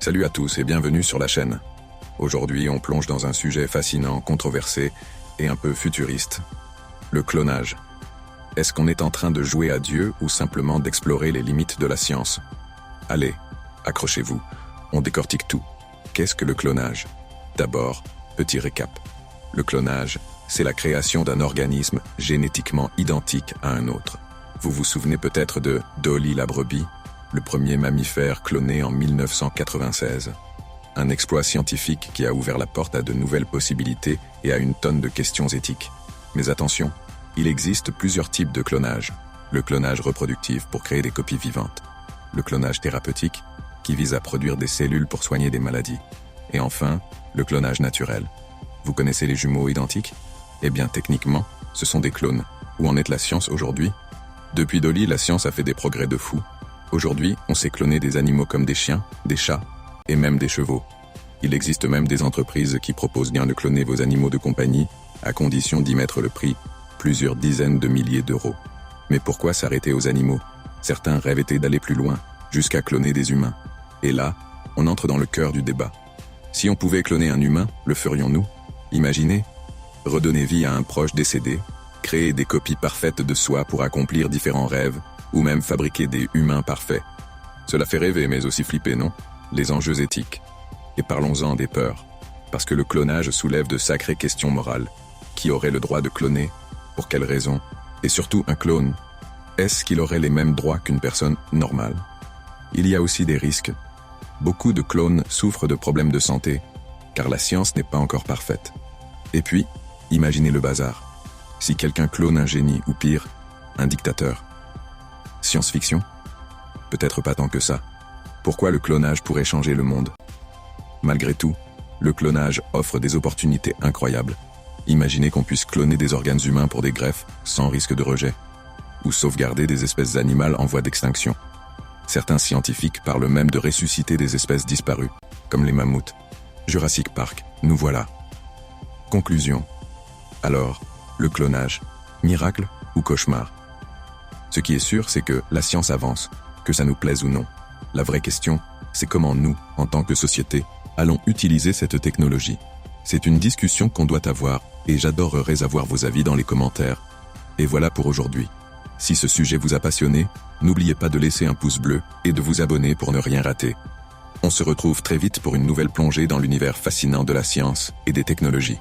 Salut à tous et bienvenue sur la chaîne. Aujourd'hui, on plonge dans un sujet fascinant, controversé et un peu futuriste. Le clonage. Est-ce qu'on est en train de jouer à Dieu ou simplement d'explorer les limites de la science? Allez, accrochez-vous, on décortique tout. Qu'est-ce que le clonage? D'abord, petit récap. Le clonage, c'est la création d'un organisme génétiquement identique à un autre. Vous vous souvenez peut-être de Dolly la brebis, le premier mammifère cloné en 1996. Un exploit scientifique qui a ouvert la porte à de nouvelles possibilités et à une tonne de questions éthiques. Mais attention, il existe plusieurs types de clonage. Le clonage reproductif pour créer des copies vivantes. Le clonage thérapeutique, qui vise à produire des cellules pour soigner des maladies. Et enfin, le clonage naturel. Vous connaissez les jumeaux identiques? Eh bien, techniquement, ce sont des clones. Où en est la science aujourd'hui? Depuis Dolly, la science a fait des progrès de fou. Aujourd'hui, on sait cloner des animaux comme des chiens, des chats et même des chevaux. Il existe même des entreprises qui proposent bien de cloner vos animaux de compagnie, à condition d'y mettre le prix, plusieurs dizaines de milliers d'euros. Mais pourquoi s'arrêter aux animaux? Certains rêvaient d'aller plus loin, jusqu'à cloner des humains. Et là, on entre dans le cœur du débat. Si on pouvait cloner un humain, le ferions-nous? Imaginez, redonner vie à un proche décédé, créer des copies parfaites de soi pour accomplir différents rêves, ou même fabriquer des humains parfaits. Cela fait rêver mais aussi flipper, non? Les enjeux éthiques. Et parlons-en des peurs. Parce que le clonage soulève de sacrées questions morales. Qui aurait le droit de cloner? Pour quelles raisons? Et surtout, un clone, est-ce qu'il aurait les mêmes droits qu'une personne normale? Il y a aussi des risques. Beaucoup de clones souffrent de problèmes de santé, car la science n'est pas encore parfaite. Et puis, imaginez le bazar. Si quelqu'un clone un génie, ou pire, un dictateur. Science-fiction? Peut-être pas tant que ça. Pourquoi le clonage pourrait changer le monde? Malgré tout, le clonage offre des opportunités incroyables. Imaginez qu'on puisse cloner des organes humains pour des greffes, sans risque de rejet. Ou sauvegarder des espèces animales en voie d'extinction. Certains scientifiques parlent même de ressusciter des espèces disparues, comme les mammouths. Jurassic Park, nous voilà. Conclusion. Alors, le clonage, miracle ou cauchemar? Ce qui est sûr, c'est que la science avance, que ça nous plaise ou non. La vraie question, c'est comment nous, en tant que société, allons utiliser cette technologie. C'est une discussion qu'on doit avoir, et j'adorerais avoir vos avis dans les commentaires. Et voilà pour aujourd'hui. Si ce sujet vous a passionné, n'oubliez pas de laisser un pouce bleu et de vous abonner pour ne rien rater. On se retrouve très vite pour une nouvelle plongée dans l'univers fascinant de la science et des technologies.